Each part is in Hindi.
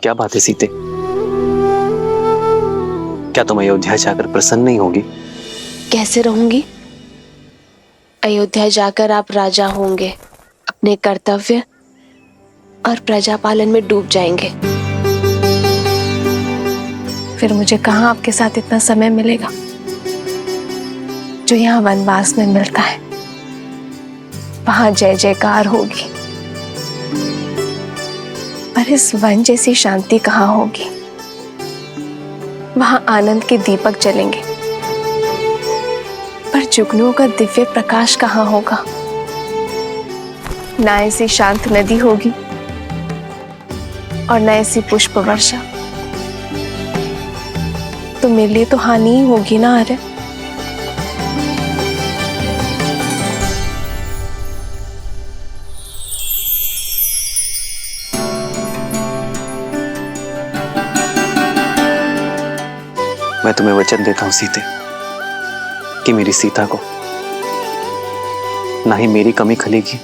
क्या बात है सीते? क्या तुम अयोध्या जाकर प्रसन्न नहीं होगी? कैसे रहूंगी? अयोध्या जाकर आप राजा होंगे, अपने कर्तव्य और प्रजा पालन में डूब जाएंगे। फिर मुझे कहाँ आपके साथ इतना समय मिलेगा जो यहाँ वनवास में मिलता है। वहां जय जयकार होगी, पर इस वन जैसी शांति कहाँ होगी। वहां आनंद के दीपक जलेंगे, पर जुगनुओं का दिव्य प्रकाश कहाँ होगा। ना ऐसी शांत नदी होगी और न ऐसी पुष्प वर्षा। तो मेरे लिए तो हानि ही होगी ना आर्य। मैं तुम्हें वचन देता हूं सीते कि मेरी सीता को ना ही मेरी कमी खलेगी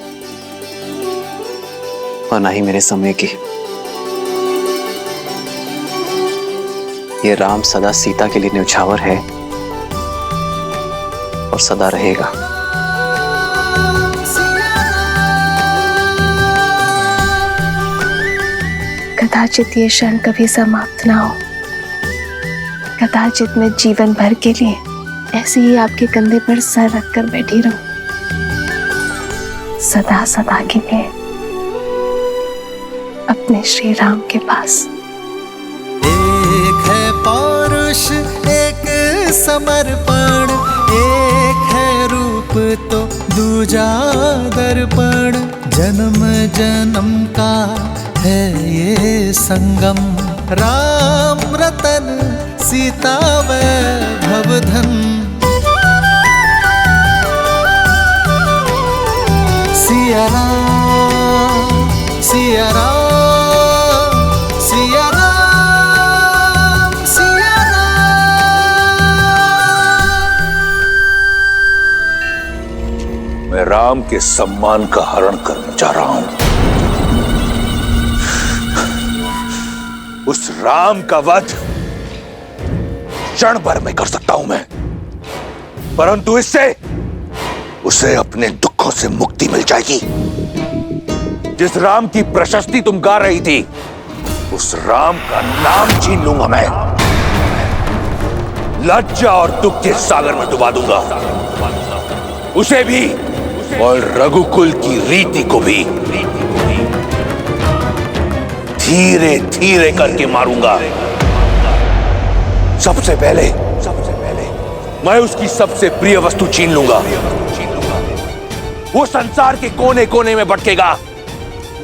और ना ही मेरे समय की। ये राम सदा सीता के लिए न्यौछावर है और सदा रहेगा। कदाचित ये क्षण कभी समाप्त ना हो। कदाचित मैं जीवन भर के लिए ऐसे ही आपके कंधे पर सर रखकर बैठी रहूं, सदा सदा के लिए अपने श्री राम के पास। एक है पौरुष, एक समर्पण, एक है रूप तो दूजा दर्पण। जन्म जन्म का है ये संगम, राम रतन सीता वैभव धन। सिया राम, सिया राम, सिया राम, सिया राम। मैं राम के सम्मान का हरण करने जा रहा हूं। उस राम का वध क्षण भर में कर सकता हूं मैं, परंतु इससे उसे अपने दुखों से मुक्ति मिल जाएगी। जिस राम की प्रशस्ति तुम गा रही थी, उस राम का नाम छीन लूंगा मैं। लज्जा और दुख के सागर में डुबा दूंगा उसे भी और रघुकुल की रीति को भी। धीरे धीरे करके मारूंगा। सबसे पहले मैं उसकी सबसे प्रिय वस्तु छीन लूंगा। वो संसार के कोने कोने में भटकेगा,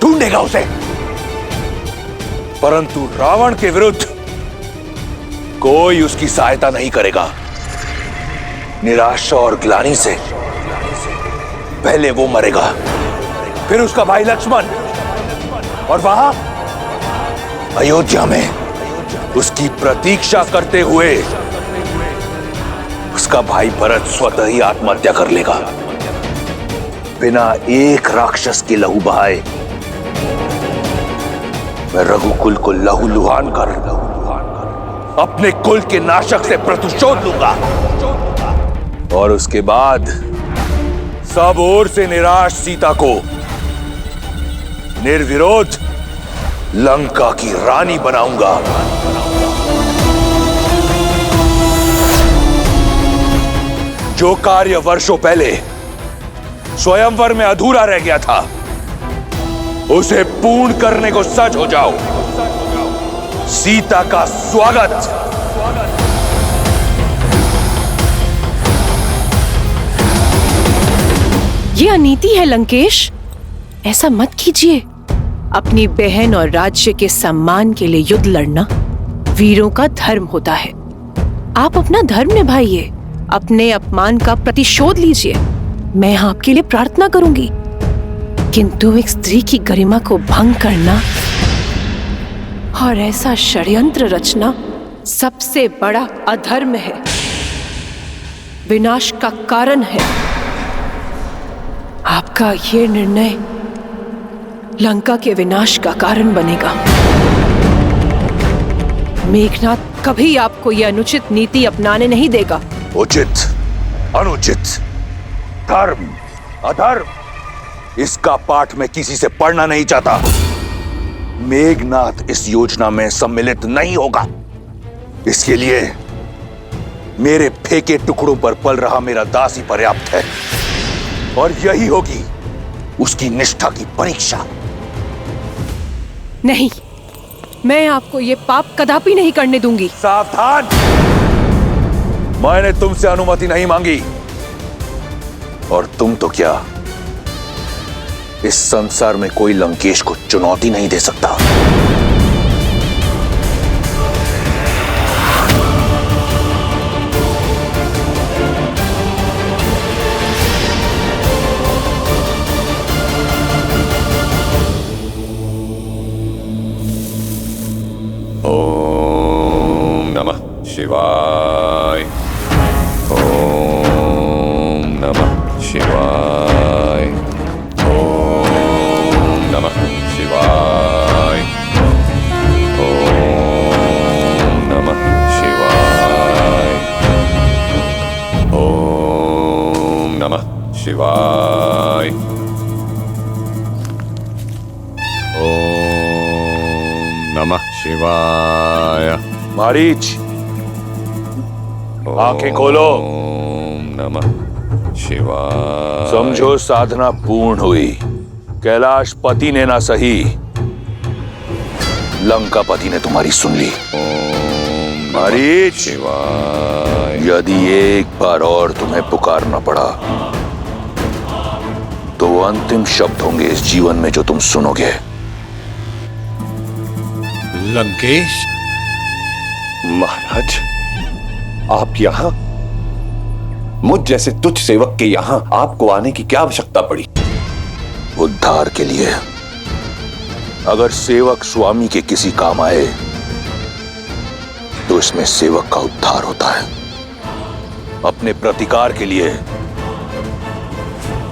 ढूंढेगा उसे। परंतु रावण के विरुद्ध कोई उसकी सहायता नहीं करेगा। निराशा और ग्लानि से पहले वो मरेगा, फिर उसका भाई लक्ष्मण, और वहां अयोध्या में उसकी प्रतीक्षा करते हुए उसका भाई भरत स्वतः ही आत्महत्या कर लेगा, बिना एक राक्षस के लहू बहाए। मैं रघुकुल को लहूलुहान कर अपने कुल के नाशक से प्रतिशोध लूंगा, और उसके बाद सब ओर से निराश सीता को निर्विरोध लंका की रानी बनाऊंगा। जो कार्य वर्षों पहले स्वयंवर में अधूरा रह गया था, उसे पूर्ण करने को सज हो जाओ। सीता का स्वागत। ये अनीति है लंकेश, ऐसा मत कीजिए। अपनी बहन और राज्य के सम्मान के लिए युद्ध लड़ना वीरों का धर्म होता है। आप अपना धर्म निभाइए, अपने अपमान का प्रतिशोध लीजिए। मैं आपके लिए प्रार्थना करूंगी, किंतु एक स्त्री की गरिमा को भंग करना और ऐसा षड्यंत्र रचना सबसे बड़ा अधर्म है, विनाश का कारण है। आपका ये निर्णय लंका के विनाश का कारण बनेगा। मेघनाथ कभी आपको यह अनुचित नीति अपनाने नहीं देगा। उचित, अनुचित, धर्म, अधर्म, इसका पाठ मैं किसी से पढ़ना नहीं चाहता। मेघनाथ इस योजना में सम्मिलित नहीं होगा। इसके लिए मेरे फेंके टुकड़ों पर पल रहा मेरा दास ही पर्याप्त है, और यही होगी उसकी निष्ठा की परीक्षा। नहीं, मैं आपको ये पाप कदापि नहीं करने दूंगी। सावधान! मैंने तुमसे अनुमति नहीं मांगी, और तुम तो क्या, इस संसार में कोई लंकेश को चुनौती नहीं दे सकता। ओम नमः शिवाय। ओम नमः शिवाय। ओम नमः शिवाय। ओम नमः शिवाय। ओम नमः शिवाय। ओम नमः शिवाय। मारीच, आंखें खोलो। ओम नमः शिवाय। समझो साधना पूर्ण हुई। कैलाश पति ने ना सही, लंका पति ने तुम्हारी सुन ली। ओम मारीच, शिवाय। यदि एक बार और तुम्हें पुकारना पड़ा तो वो अंतिम शब्द होंगे इस जीवन में जो तुम सुनोगे। लंकेश महाराज, आप यहां? मुझ जैसे तुच्छ सेवक के यहां आपको आने की क्या आवश्यकता पड़ी? उद्धार के लिए। अगर सेवक स्वामी के किसी काम आए तो इसमें सेवक का उद्धार होता है। अपने प्रतिकार के लिए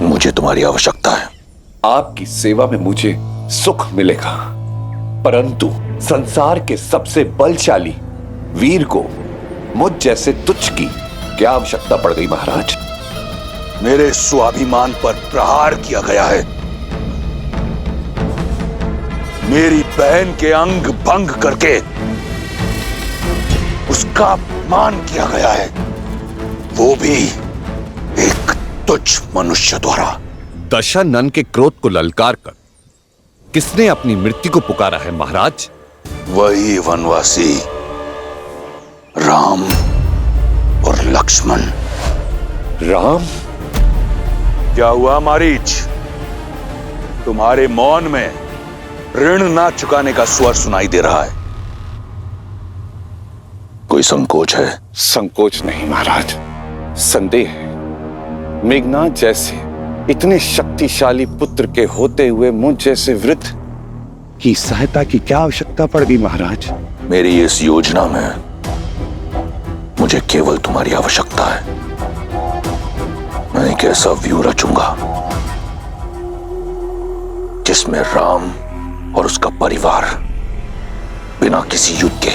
मुझे तुम्हारी आवश्यकता है। आपकी सेवा में मुझे सुख मिलेगा, परंतु संसार के सबसे बलशाली वीर को मुझ जैसे तुच्छ की क्या आवश्यकता पड़ गई महाराज? मेरे स्वाभिमान पर प्रहार किया गया है। मेरी बहन के अंग भंग करके उसका अपमान किया गया है, वो भी एक तुच्छ मनुष्य द्वारा। दशानन के क्रोध को ललकार कर किसने अपनी मृत्यु को पुकारा है महाराज? वही वनवासी राम और लक्ष्मण। राम? क्या हुआ मारीच? तुम्हारे मौन में ऋण ना चुकाने का स्वर सुनाई दे रहा है। कोई संकोच है? संकोच नहीं महाराज, संदेह है। मेघनाथ जैसे इतने शक्तिशाली पुत्र के होते हुए मुझ जैसे वृद्ध की सहायता की क्या आवश्यकता पड़ गई महाराज? मेरी इस योजना में मुझे केवल तुम्हारी आवश्यकता है। मैं एक ऐसा व्यू रचूंगा जिसमें राम और उसका परिवार बिना किसी युद्ध के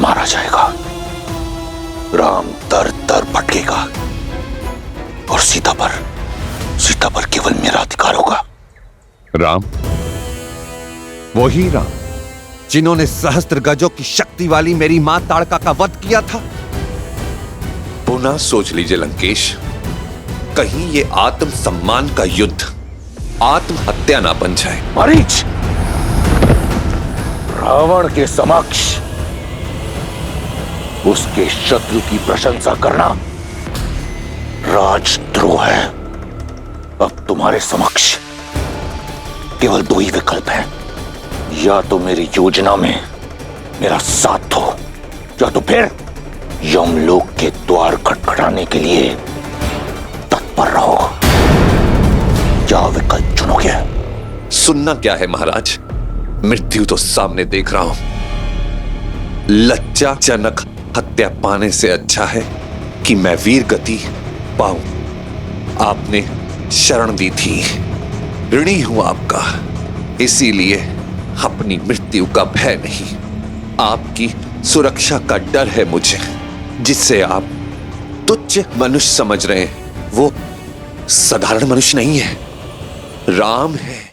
मारा जाएगा। राम दर दर भटकेगा और सीता पर केवल मेरा अधिकार होगा। राम, वही राम जिन्होंने सहस्त्र गजों की शक्ति वाली मेरी मां ताड़का का वध किया था। पुनः सोच लीजिए लंकेश, कहीं ये आत्म सम्मान का युद्ध आत्महत्या ना बन जाए। मारीच, रावण के समक्ष उसके शत्रु की प्रशंसा करना राजद्रोह है। अब तुम्हारे समक्ष केवल दो ही विकल्प हैं। या तो मेरी योजना में मेरा साथ दो, या तो फिर यमलोक के द्वार खटखटाने के लिए तत्पर रहो। क्या विकल्प चुनोगे? सुनना क्या है महाराज, मृत्यु तो सामने देख रहा हूं। लज्जाजनक हत्या पाने से अच्छा है कि मैं वीर गति पाऊं। आपने शरण दी थी, ऋणी हूं आपका, इसीलिए अपनी मृत्यु का भय नहीं, आपकी सुरक्षा का डर है मुझे, जिससे आप तुच्छ मनुष्य समझ रहे हैं। वो साधारण मनुष्य नहीं है, राम है।